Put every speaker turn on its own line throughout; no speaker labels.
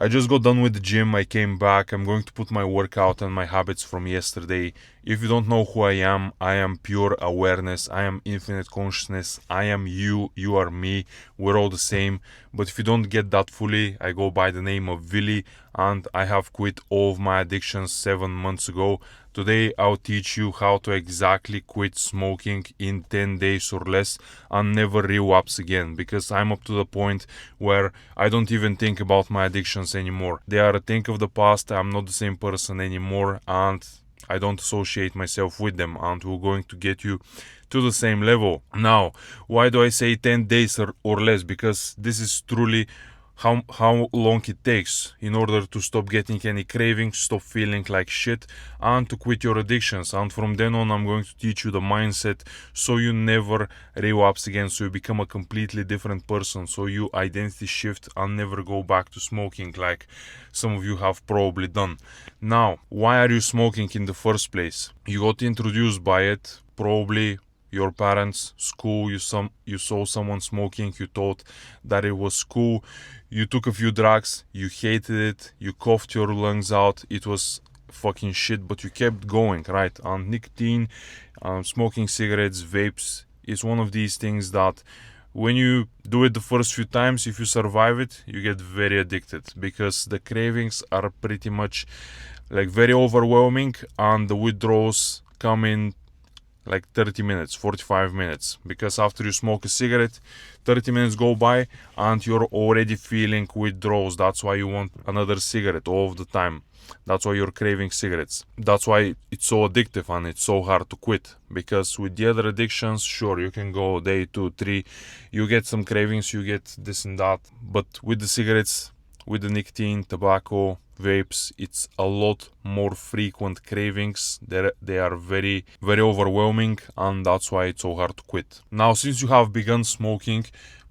I just got done with the gym. I came back. I'm going to put my workout and my habits from yesterday. If you don't know who I am pure awareness. I am infinite consciousness. I am you. You are me. We're all the same. But if you don't get that fully, I go by the name of Willy, and I have quit all of my addictions 7 months ago. Today I'll teach you how to exactly quit smoking in 10 days or less and never relapse again, because I'm up to the point where I don't even think about my addictions anymore. They are a thing of the past. I'm not the same person anymore, and I don't associate myself with them, and we're going to get you to the same level. Now, why do I say 10 days or less? Because this is truly how long it takes in order to stop getting any cravings, stop feeling like shit, and to quit your addictions. And from then on, I'm going to teach you the mindset so you never relapse again, so you become a completely different person, so you identity shift and never go back to smoking like some of you have probably done. Now, why are you smoking in the first place? You got introduced by it, probably your parents, school, you saw someone smoking, you thought that it was cool, you took a few drugs, you hated it, you coughed your lungs out, it was fucking shit, but you kept going, right? And nicotine, smoking cigarettes, vapes is one of these things that when you do it the first few times, if you survive it, you get very addicted, because the cravings are pretty much like very overwhelming, and the withdrawals come in like 30 minutes, 45 minutes, because after you smoke a cigarette, 30 minutes go by and you're already feeling withdrawals. That's why you want another cigarette all of the time. That's why you're craving cigarettes. That's why it's so addictive and it's so hard to quit, because with the other addictions, sure, you can go day 2, 3, you get some cravings, you get this and that, but with the cigarettes, with the nicotine, tobacco, vapes, it's a lot more frequent cravings. They are very, very overwhelming, and that's why it's so hard to quit. Now, since you have begun smoking,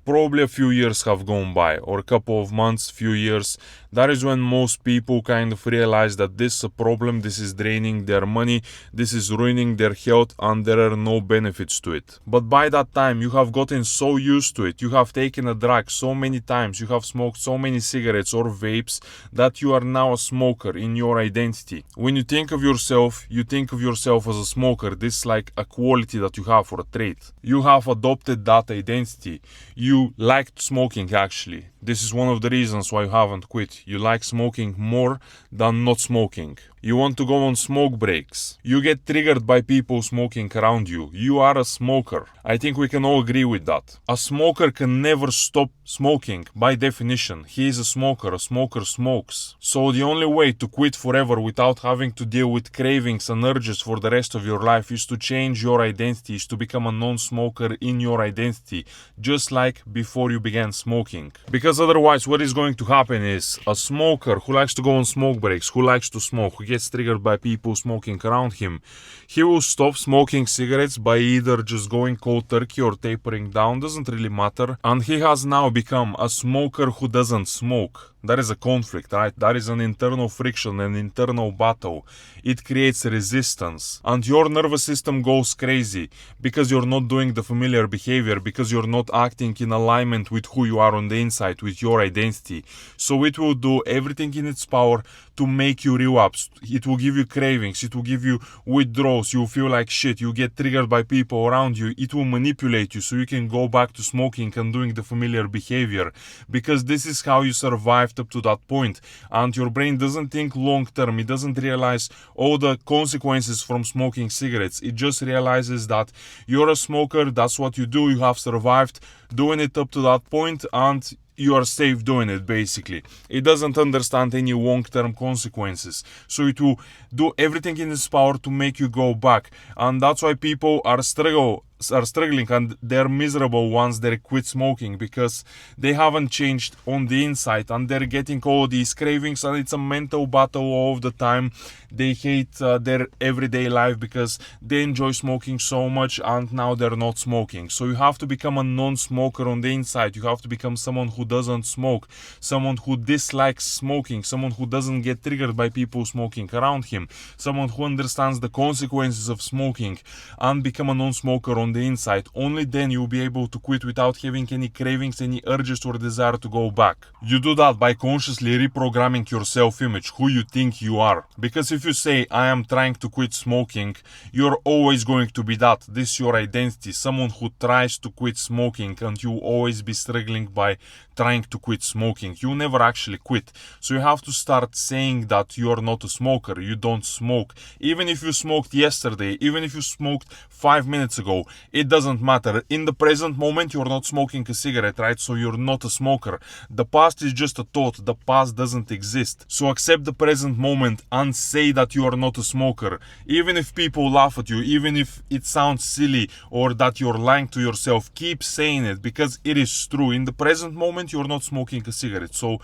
probably a few years have gone by, or a couple of months, few years. That is when most people kind of realize that this is a problem, this is draining their money, this is ruining their health, and there are no benefits to it. But by that time, you have gotten so used to it, you have taken a drug so many times, you have smoked so many cigarettes or vapes, that you are now a smoker in your identity. When you think of yourself, you think of yourself as a smoker. This is like a quality that you have, or a trait. You have adopted that identity. You liked smoking, actually. This is one of the reasons why you haven't quit. You like smoking more than not smoking. You want to go on smoke breaks. You get triggered by people smoking around you. You are a smoker. I think we can all agree with that. A smoker can never stop smoking. By definition, he is a smoker. A smoker smokes. So the only way to quit forever without having to deal with cravings and urges for the rest of your life is to change your identity, is to become a non-smoker in your identity, just like before you began smoking. Because otherwise, what is going to happen is a smoker who likes to go on smoke breaks, who likes to smoke, who gets triggered by people smoking around him, he will stop smoking cigarettes by either just going cold turkey or tapering down, doesn't really matter, and he has now become a smoker who doesn't smoke. That is a conflict, right? That is an internal friction, an internal battle. It creates resistance, and your nervous system goes crazy because you're not doing the familiar behavior, because you're not acting in alignment with who you are on the inside, with your identity. So it will do everything in its power to make you relapse. It will give you cravings, it will give you withdrawals, you feel like shit, you get triggered by people around you, it will manipulate you so you can go back to smoking and doing the familiar behavior, because this is how you survived up to that point. And your brain doesn't think long term, it doesn't realize all the consequences from smoking cigarettes. It just realizes that you're a smoker, that's what you do, you have survived doing it up to that point, and you are safe doing it, basically. It doesn't understand any long-term consequences. So it will do everything in its power to make you go back. And that's why people are struggling and they're miserable once they quit smoking, because they haven't changed on the inside and they're getting all these cravings, and it's a mental battle all of the time. They hate their everyday life because they enjoy smoking so much, and now they're not smoking. So you have to become a non-smoker on the inside. You have to become someone who doesn't smoke, someone who dislikes smoking, someone who doesn't get triggered by people smoking around him, someone who understands the consequences of smoking, and become a non-smoker on on the inside. Only then you'll be able to quit without having any cravings, any urges or desire to go back. You do that by consciously reprogramming your self-image, who you think you are. Because if you say, I am trying to quit smoking, you're always going to be that. This is your identity, someone who tries to quit smoking, and you'll always be struggling by trying to quit smoking. You never actually quit. So you have to start saying that you are not a smoker, you don't smoke. Even if you smoked yesterday, even if you smoked 5 minutes ago, it doesn't matter. In the present moment, you're not smoking a cigarette, right? So you're not a smoker. The past is just a thought. The past doesn't exist. So accept the present moment and say that you are not a smoker. Even if people laugh at you, even if it sounds silly or that you're lying to yourself, keep saying it because it is true. In the present moment, you're not smoking a cigarette. So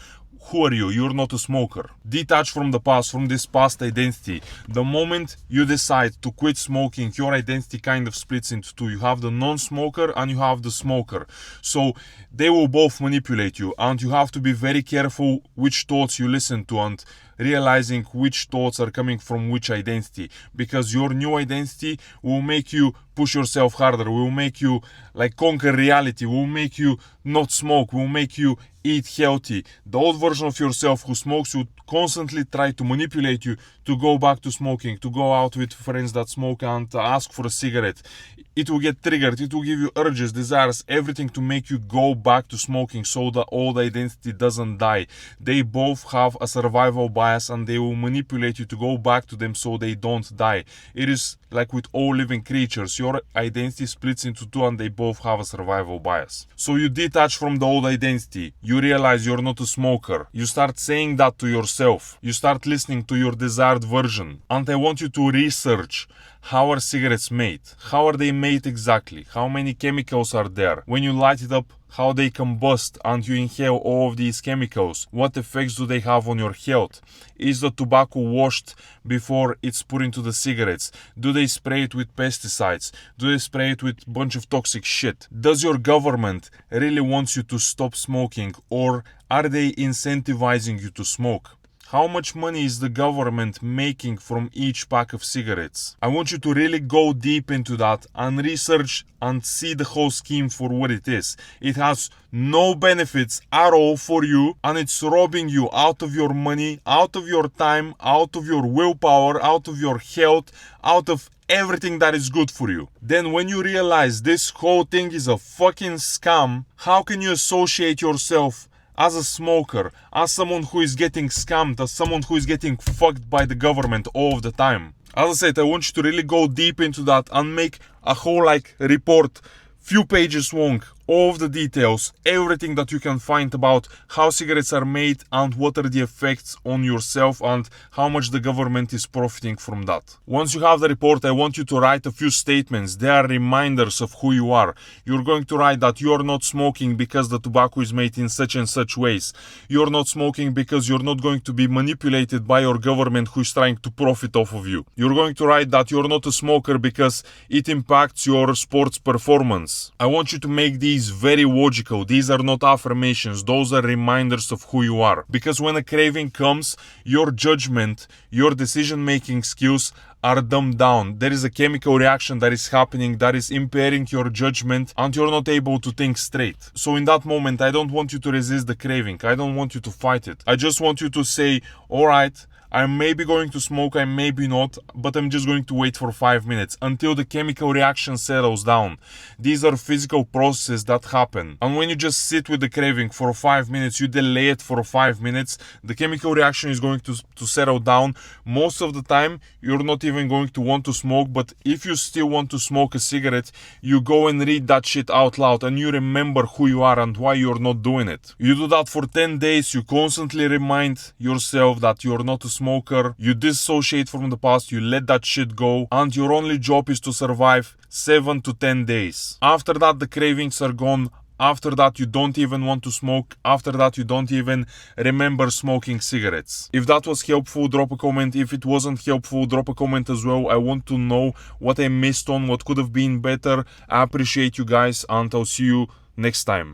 who are you? You're not a smoker. Detach from the past, from this past identity. The moment you decide to quit smoking, your identity kind of splits into two. You have the non-smoker and you have the smoker. So they will both manipulate you, and you have to be very careful which thoughts you listen to and realizing which thoughts are coming from which identity, because your new identity will make you push yourself harder, will make you like conquer reality, will make you not smoke, will make you eat healthy. The old version of yourself who smokes would constantly try to manipulate you to go back to smoking, to go out with friends that smoke and ask for a cigarette. It will get triggered, it will give you urges, desires, everything to make you go back to smoking so the old identity doesn't die. They both have a survival bias and they will manipulate you to go back to them so they don't die. It is like with all living creatures, your identity splits into two and they both have a survival bias. So you detach from the old identity, you realize you're not a smoker, you start saying that to yourself, you start listening to your desired version, and I want you to research how are cigarettes made, how are they made exactly, how many chemicals are there, when you light it up, how they combust and you inhale all of these chemicals, what effects do they have on your health, is the tobacco washed before it's put into the cigarettes, do they spray it with pesticides, do they spray it with a bunch of toxic shit, does your government really want you to stop smoking or are they incentivizing you to smoke? How much money is the government making from each pack of cigarettes? I want you to really go deep into that and research and see the whole scheme for what it is. It has no benefits at all for you and it's robbing you out of your money, out of your time, out of your willpower, out of your health, out of everything that is good for you. Then when you realize this whole thing is a fucking scam, how can you associate yourself as a smoker, as someone who is getting scammed, as someone who is getting fucked by the government all of the time? As I said, I want you to really go deep into that and make a whole report, few pages long, all of the details, everything that you can find about how cigarettes are made and what are the effects on yourself and how much the government is profiting from that. Once you have the report, I want you to write a few statements. They are reminders of who you are. You're going to write that you're not smoking because the tobacco is made in such and such ways. You're not smoking because you're not going to be manipulated by your government who is trying to profit off of you. You're going to write that you're not a smoker because it impacts your sports performance. I want you to make these very logical. These are not affirmations, those are reminders of who you are. Because when a craving comes, your judgment, your decision-making skills are dumbed down. There is a chemical reaction that is happening that is impairing your judgment and you're not able to think straight. So in that moment, I don't want you to resist the craving. I don't want you to fight it. I just want you to say, alright, I'm maybe going to smoke, I maybe not, but I'm just going to wait for 5 minutes until the chemical reaction settles down. These are physical processes that happen. And when you just sit with the craving for 5 minutes, you delay it for 5 minutes, the chemical reaction is going to settle down. Most of the time, you're not even going to want to smoke, but if you still want to smoke a cigarette, you go and read that shit out loud and you remember who you are and why you're not doing it. You do that for 10 days, you constantly remind yourself that you're not a smoker, you dissociate from the past, you let that shit go, and your only job is to survive 7 to 10 days. After that, the cravings are gone. After that, you don't even want to smoke. After that, you don't even remember smoking cigarettes. If that was helpful, drop a comment. If it wasn't helpful, drop a comment as well. I want to know what I missed on, what could have been better. I appreciate you guys, and I'll see you next time.